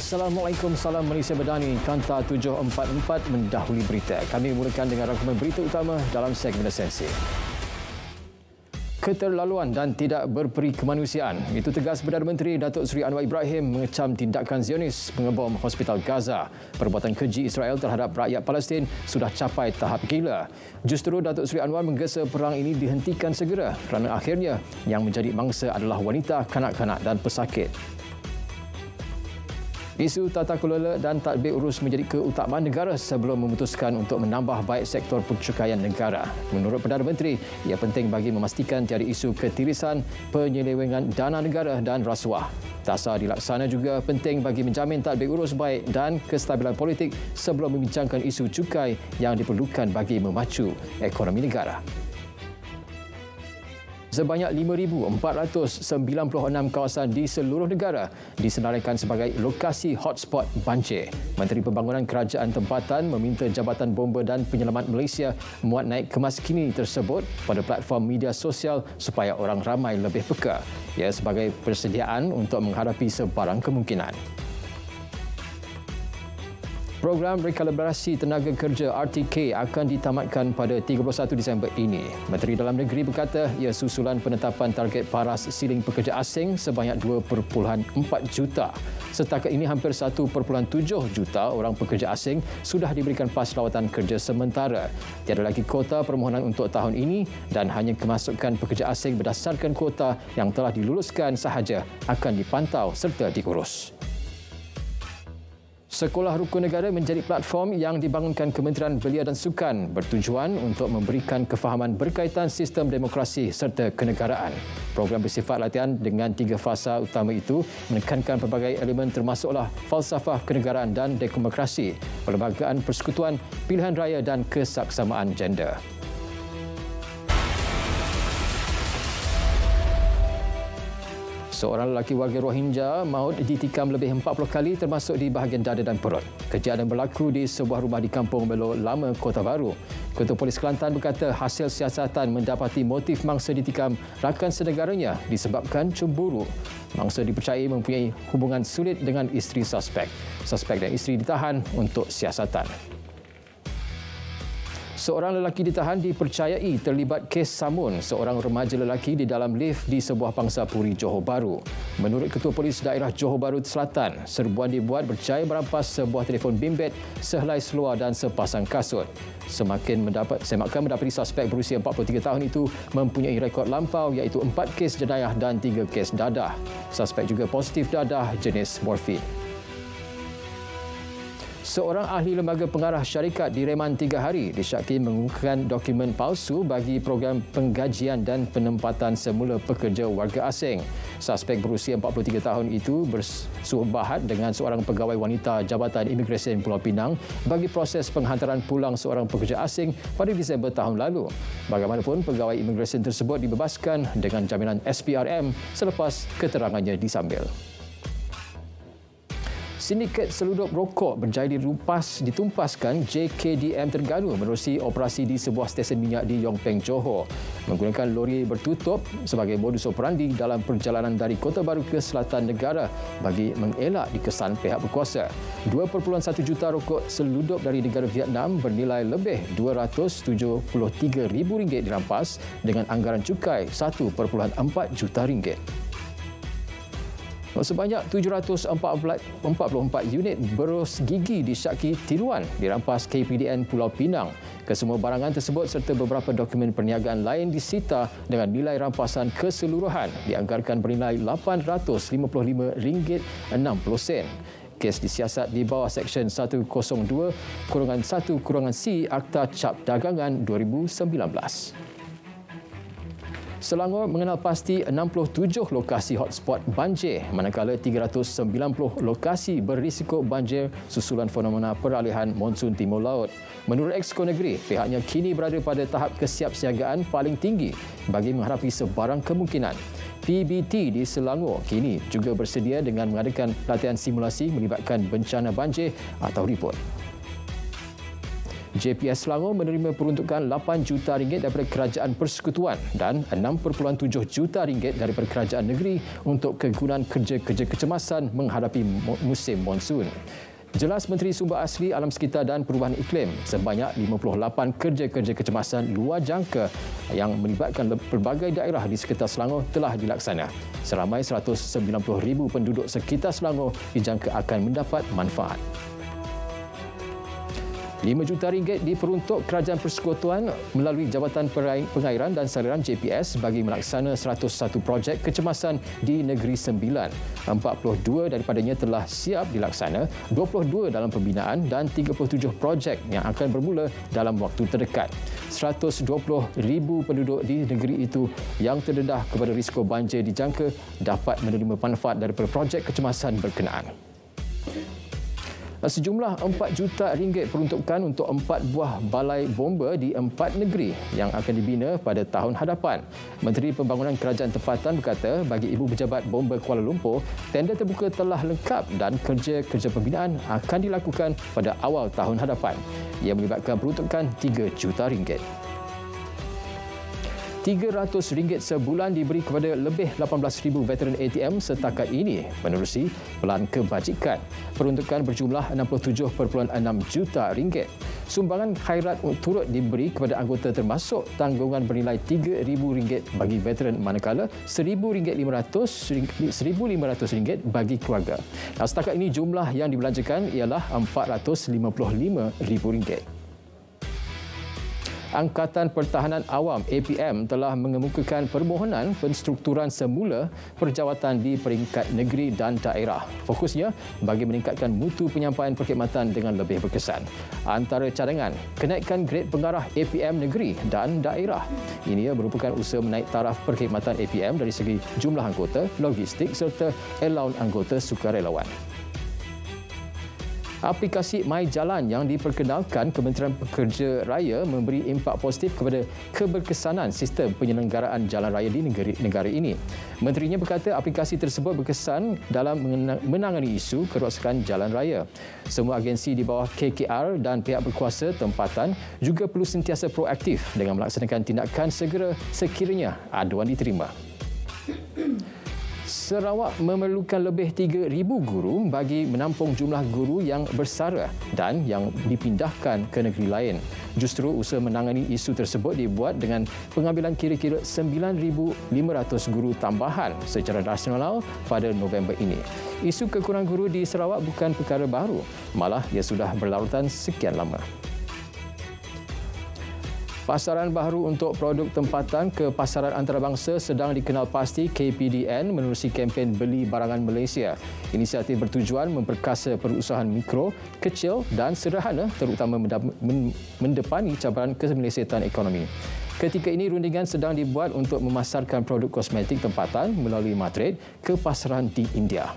Assalamualaikum, salam Malaysia Berdani. Kanta 744 mendahului berita. Kami mulakan dengan rangkuman berita utama dalam segmen esensi. Keterlaluan dan tidak berperi kemanusiaan. Itu tegas Perdana Menteri Datuk Seri Anwar Ibrahim mengecam tindakan Zionis mengebom Hospital Gaza. Perbuatan keji Israel terhadap rakyat Palestin sudah capai tahap gila. Justru Datuk Seri Anwar menggesa perang ini dihentikan segera kerana akhirnya yang menjadi mangsa adalah wanita, kanak-kanak dan pesakit. Isu tata kelola dan tadbir urus menjadi keutamaan negara sebelum memutuskan untuk menambah baik sektor pencukaian negara. Menurut Perdana Menteri, ia penting bagi memastikan tiada isu ketirisan, penyelewengan dana negara dan rasuah. Tasar dilaksana juga penting bagi menjamin tadbir urus baik dan kestabilan politik sebelum membincangkan isu cukai yang diperlukan bagi memacu ekonomi negara. Sebanyak 5,496 kawasan di seluruh negara disenaraikan sebagai lokasi hotspot banjir. Menteri Pembangunan Kerajaan Tempatan meminta Jabatan Bomba dan Penyelamat Malaysia muat naik kemas kini tersebut pada platform media sosial supaya orang ramai lebih peka. Ia sebagai persediaan untuk menghadapi sebarang kemungkinan. Program rekalibrasi tenaga kerja RTK akan ditamatkan pada 31 Disember ini. Menteri Dalam Negeri berkata ia susulan penetapan target paras siling pekerja asing sebanyak 2.4 juta. Setakat ini hampir 1.7 juta orang pekerja asing sudah diberikan pas lawatan kerja sementara. Tiada lagi kota permohonan untuk tahun ini dan hanya kemasukan pekerja asing berdasarkan kota yang telah diluluskan sahaja akan dipantau serta diurus. Sekolah Rukun Negara menjadi platform yang dibangunkan Kementerian Belia dan Sukan bertujuan untuk memberikan kefahaman berkaitan sistem demokrasi serta kenegaraan. Program bersifat latihan dengan 3 fasa utama itu menekankan pelbagai elemen termasuklah falsafah kenegaraan dan demokrasi, perlembagaan persekutuan, pilihan raya dan kesaksamaan gender. Seorang lelaki warga Rohingya maut ditikam lebih 40 kali termasuk di bahagian dada dan perut. Kejadian berlaku di sebuah rumah di Kampung Melo Lama, Kota Baru. Ketua Polis Kelantan berkata hasil siasatan mendapati motif mangsa ditikam rakan senegaranya disebabkan cemburu. Mangsa dipercayai mempunyai hubungan sulit dengan isteri suspek. Suspek dan isteri ditahan untuk siasatan. Seorang lelaki ditahan dipercayai terlibat kes samun seorang remaja lelaki di dalam lift di sebuah pangsapuri Johor Bahru. Menurut Ketua Polis Daerah Johor Bahru Selatan, serbuan dibuat berjaya merampas sebuah telefon bimbit, sehelai seluar dan sepasang kasut. Semakin mendapati suspek berusia 43 tahun itu mempunyai rekod lampau iaitu 4 kes jenayah dan 3 kes dadah. Suspek juga positif dadah jenis morfin. Seorang ahli lembaga pengarah syarikat direman 3 hari disyaki mengemukakan dokumen palsu bagi program penggajian dan penempatan semula pekerja warga asing. Suspek berusia 43 tahun itu bersuhbahat dengan seorang pegawai wanita Jabatan Imigresen Pulau Pinang bagi proses penghantaran pulang seorang pekerja asing pada Disember tahun lalu. Bagaimanapun, pegawai imigresen tersebut dibebaskan dengan jaminan SPRM selepas keterangannya disambil. Sindiket seludup rokok berjaya ditumpaskan JKDM Terengganu menerusi operasi di sebuah stesen minyak di Yong Peng, Johor. Menggunakan lori bertutup sebagai modus operandi dalam perjalanan dari Kota Baru ke selatan negara bagi mengelak dikesan pihak berkuasa. 2.1 juta rokok seludup dari negara Vietnam bernilai lebih RM273,000 dirampas dengan anggaran cukai RM1.4 juta. Sebanyak 744 unit berus gigi disyaki tiruan dirampas KPDN Pulau Pinang. Kesemua barangan tersebut serta beberapa dokumen perniagaan lain disita dengan nilai rampasan keseluruhan dianggarkan bernilai RM855.60. Kes disiasat di bawah Seksyen 102-1-C Akta Cap Dagangan 2019. Selangor mengenal pasti 67 lokasi hotspot banjir manakala 390 lokasi berisiko banjir susulan fenomena peralihan monsun timur laut. Menurut Exco Negeri, pihaknya kini berada pada tahap kesiapsiagaan paling tinggi bagi menghadapi sebarang kemungkinan. PBT di Selangor kini juga bersedia dengan mengadakan latihan simulasi melibatkan bencana banjir atau ribut. JPS Selangor menerima peruntukan RM8 juta daripada Kerajaan Persekutuan dan RM6.7 juta daripada Kerajaan Negeri untuk kegunaan kerja-kerja kecemasan menghadapi musim monsun. Jelas Menteri Sumber Asli, Alam Sekitar dan Perubahan Iklim, sebanyak 58 kerja-kerja kecemasan luar jangka yang melibatkan pelbagai daerah di sekitar Selangor telah dilaksana. Seramai 190,000 penduduk sekitar Selangor dijangka akan mendapat manfaat. RM5 juta diperuntuk Kerajaan Persekutuan melalui Jabatan Pengairan dan Saliran JPS bagi melaksana 101 projek kecemasan di Negeri Sembilan. 42 daripadanya telah siap dilaksana, 22 dalam pembinaan dan 37 projek yang akan bermula dalam waktu terdekat. 120,000 penduduk di negeri itu yang terdedah kepada risiko banjir dijangka dapat menerima manfaat daripada projek kecemasan berkenaan. Sejumlah RM4 juta peruntukan untuk 4 buah balai bomba di 4 negeri yang akan dibina pada tahun hadapan. Menteri Pembangunan Kerajaan Tempatan berkata bagi Ibu Pejabat Bomba Kuala Lumpur, tender terbuka telah lengkap dan kerja-kerja pembinaan akan dilakukan pada awal tahun hadapan. Ia melibatkan peruntukan RM3 juta. RM300 sebulan diberi kepada lebih 18,000 veteran ATM setakat ini menerusi pelan kebajikan. Peruntukan berjumlah RM67.6 juta. Sumbangan khairat turut diberi kepada anggota termasuk tanggungan bernilai RM3,000 bagi veteran manakala RM1,500 bagi keluarga. Setakat ini jumlah yang dibelanjakan ialah RM455,000. Angkatan Pertahanan Awam APM telah mengemukakan permohonan penstrukturan semula perjawatan di peringkat negeri dan daerah. Fokusnya bagi meningkatkan mutu penyampaian perkhidmatan dengan lebih berkesan. Antara cadangan, kenaikan grade pengarah APM negeri dan daerah. Ini merupakan usaha menaik taraf perkhidmatan APM dari segi jumlah anggota, logistik serta allowance anggota sukarelawan. Aplikasi My Jalan yang diperkenalkan Kementerian Pekerja Raya memberi impak positif kepada keberkesanan sistem penyelenggaraan jalan raya di negara ini. Menterinya berkata aplikasi tersebut berkesan dalam menangani isu kerosakan jalan raya. Semua agensi di bawah KKR dan pihak berkuasa tempatan juga perlu sentiasa proaktif dengan melaksanakan tindakan segera sekiranya aduan diterima. Sarawak memerlukan lebih 3,000 guru bagi menampung jumlah guru yang bersara dan yang dipindahkan ke negeri lain. Justru usaha menangani isu tersebut dibuat dengan pengambilan kira-kira 9,500 guru tambahan secara nasional pada November ini. Isu kekurangan guru di Sarawak bukan perkara baru, malah ia sudah berlarutan sekian lama. Pasaran baharu untuk produk tempatan ke pasaran antarabangsa sedang dikenal pasti KPDN menerusi kempen Beli Barangan Malaysia. Inisiatif bertujuan memperkasa perusahaan mikro, kecil dan sederhana terutama mendepani cabaran kemelesetan ekonomi. Ketika ini rundingan sedang dibuat untuk memasarkan produk kosmetik tempatan melalui Madrid ke pasaran di India.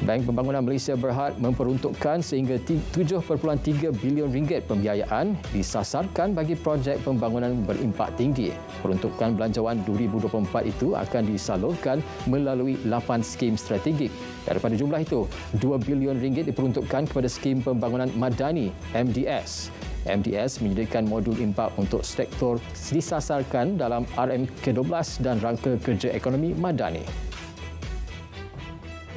Bank Pembangunan Malaysia Berhad memperuntukkan sehingga RM7.3 bilion pembiayaan disasarkan bagi projek pembangunan berimpak tinggi. Peruntukan belanjawan 2024 itu akan disalurkan melalui 8 skim strategik. Daripada jumlah itu, RM2 bilion diperuntukkan kepada skim pembangunan madani MDS. MDS menyediakan modul impak untuk sektor disasarkan dalam RM ke-12 dan rangka kerja ekonomi madani.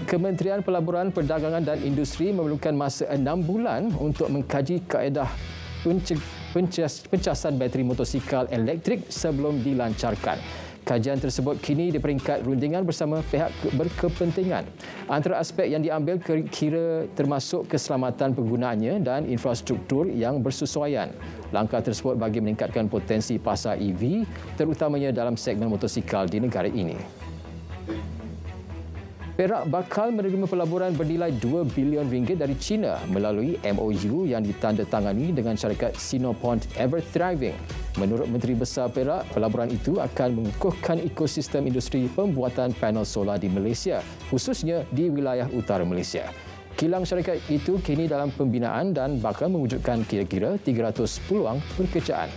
Kementerian Pelaburan, Perdagangan dan Industri memerlukan masa 6 bulan untuk mengkaji kaedah pencasan bateri motosikal elektrik sebelum dilancarkan. Kajian tersebut kini di peringkat rundingan bersama pihak berkepentingan. Antara aspek yang diambil kira termasuk keselamatan penggunaannya dan infrastruktur yang bersesuaian. Langkah tersebut bagi meningkatkan potensi pasar EV terutamanya dalam segmen motosikal di negara ini. Perak bakal menerima pelaburan bernilai RM2 bilion dari China melalui MOU yang ditandatangani dengan syarikat Sinopont Ever Thriving. Menurut Menteri Besar Perak, pelaburan itu akan mengukuhkan ekosistem industri pembuatan panel solar di Malaysia, khususnya di wilayah utara Malaysia. Kilang syarikat itu kini dalam pembinaan dan bakal mewujudkan kira-kira 300 peluang pekerjaan.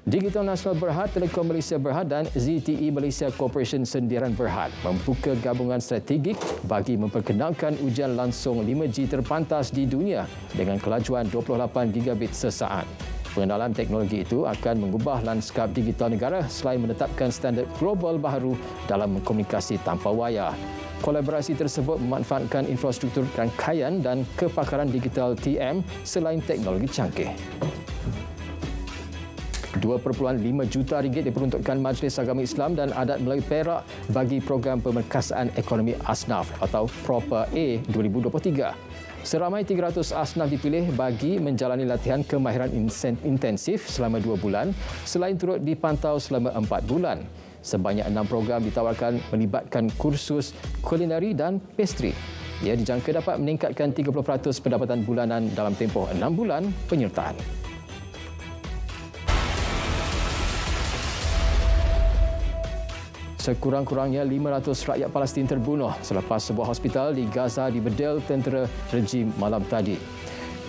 Digital Nasional Berhad, Telekom Malaysia Berhad dan ZTE Malaysia Corporation Sendirian Berhad membuka gabungan strategik bagi memperkenalkan ujian langsung 5G terpantas di dunia dengan kelajuan 28 gigabit sesaat. Pengenalan teknologi itu akan mengubah lanskap digital negara selain menetapkan standard global baru dalam komunikasi tanpa wayar. Kolaborasi tersebut memanfaatkan infrastruktur rangkaian dan kepakaran digital TM selain teknologi canggih. RM2.5 juta diperuntukkan Majlis Agama Islam dan Adat Melayu Perak bagi program pemerkasaan ekonomi Asnaf atau Propa A 2023. Seramai 300 asnaf dipilih bagi menjalani latihan kemahiran intensif selama 2 bulan selain turut dipantau selama 4 bulan. Sebanyak 6 program ditawarkan melibatkan kursus kulineri dan pastry. Ia dijangka dapat meningkatkan 30% pendapatan bulanan dalam tempoh 6 bulan penyertaan. Sekurang-kurangnya 500 rakyat Palestin terbunuh selepas sebuah hospital di Gaza dibedil tentera rejim malam tadi.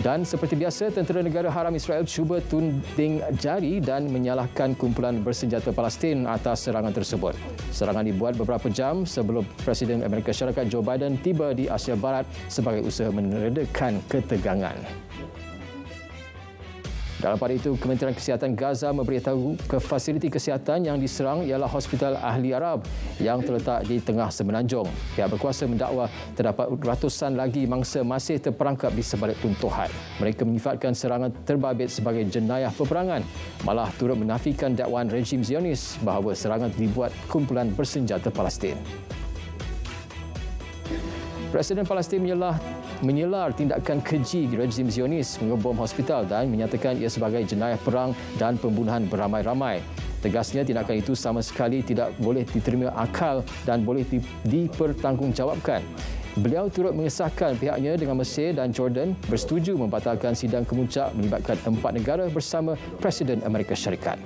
Dan seperti biasa, tentera negara haram Israel cuba tuding jari dan menyalahkan kumpulan bersenjata Palestin atas serangan tersebut. Serangan dibuat beberapa jam sebelum Presiden Amerika Syarikat Joe Biden tiba di Asia Barat sebagai usaha meredakan ketegangan. Dalam pada itu, Kementerian Kesihatan Gaza memberitahu ke fasiliti kesihatan yang diserang ialah Hospital Ahli Arab yang terletak di tengah semenanjung. Pihak berkuasa mendakwa terdapat ratusan lagi mangsa masih terperangkap di sebalik runtuhan. Mereka menyifatkan serangan terbabit sebagai jenayah peperangan, malah turut menafikan dakwaan rejim Zionis bahawa serangan dibuat kumpulan bersenjata Palestin. Presiden Palestin menyelar tindakan keji rejim Zionis mengebom hospital dan menyatakan ia sebagai jenayah perang dan pembunuhan beramai-ramai. Tegasnya, tindakan itu sama sekali tidak boleh diterima akal dan boleh dipertanggungjawabkan. Beliau turut mengesahkan pihaknya dengan Mesir dan Jordan bersetuju membatalkan sidang kemuncak melibatkan 4 negara bersama Presiden Amerika Syarikat.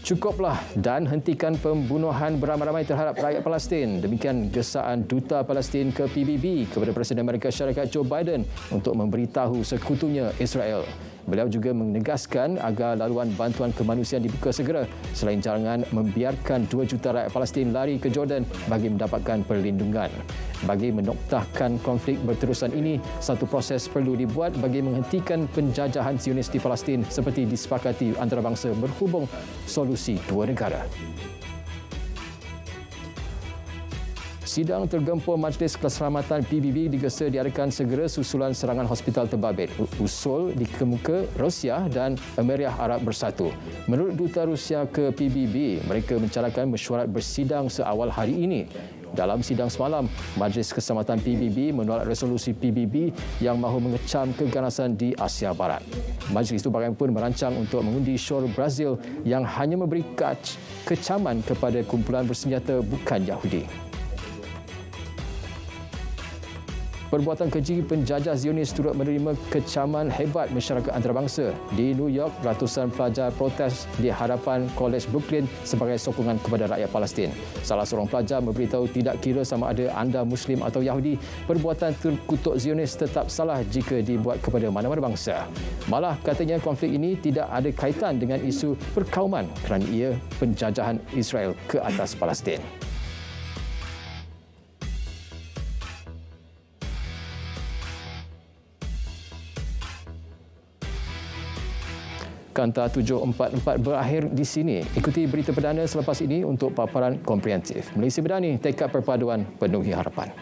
Cukuplah dan hentikan pembunuhan beramai-ramai terhadap rakyat Palestin. Demikian gesaan Duta Palestin ke PBB kepada Presiden Amerika Syarikat Joe Biden untuk memberitahu sekutunya Israel. Beliau juga menegaskan agar laluan bantuan kemanusiaan dibuka segera selain jangan membiarkan 2 juta rakyat Palestin lari ke Jordan bagi mendapatkan perlindungan. Bagi menoktahkan konflik berterusan ini, satu proses perlu dibuat bagi menghentikan penjajahan Zionis di Palestin seperti disepakati antarabangsa berhubung solusi 2 negara. Sidang tergempur Majlis Keselamatan PBB digesa diadakan segera susulan serangan hospital terbabit. Usul dikemuka Rusia dan Emirat Arab Bersatu. Menurut Duta Rusia ke PBB, mereka mencarakan mesyuarat bersidang seawal hari ini. Dalam sidang semalam, Majlis Keselamatan PBB menolak resolusi PBB yang mahu mengecam keganasan di Asia Barat. Majlis itu bagaimanapun merancang untuk mengundi syur Brazil yang hanya memberi kecaman kepada kumpulan bersenjata bukan Yahudi. Perbuatan keji penjajah Zionis turut menerima kecaman hebat masyarakat antarabangsa. Di New York, ratusan pelajar protes di hadapan Kolej Brooklyn sebagai sokongan kepada rakyat Palestin. Salah seorang pelajar memberitahu tidak kira sama ada anda Muslim atau Yahudi, perbuatan terkutuk Zionis tetap salah jika dibuat kepada mana-mana bangsa. Malah katanya konflik ini tidak ada kaitan dengan isu perkauman kerana ia penjajahan Israel ke atas Palestin. Kanta 744 berakhir di sini. Ikuti berita perdana selepas ini untuk paparan komprehensif. Malaysia Madani, tekad perpaduan penuhi harapan.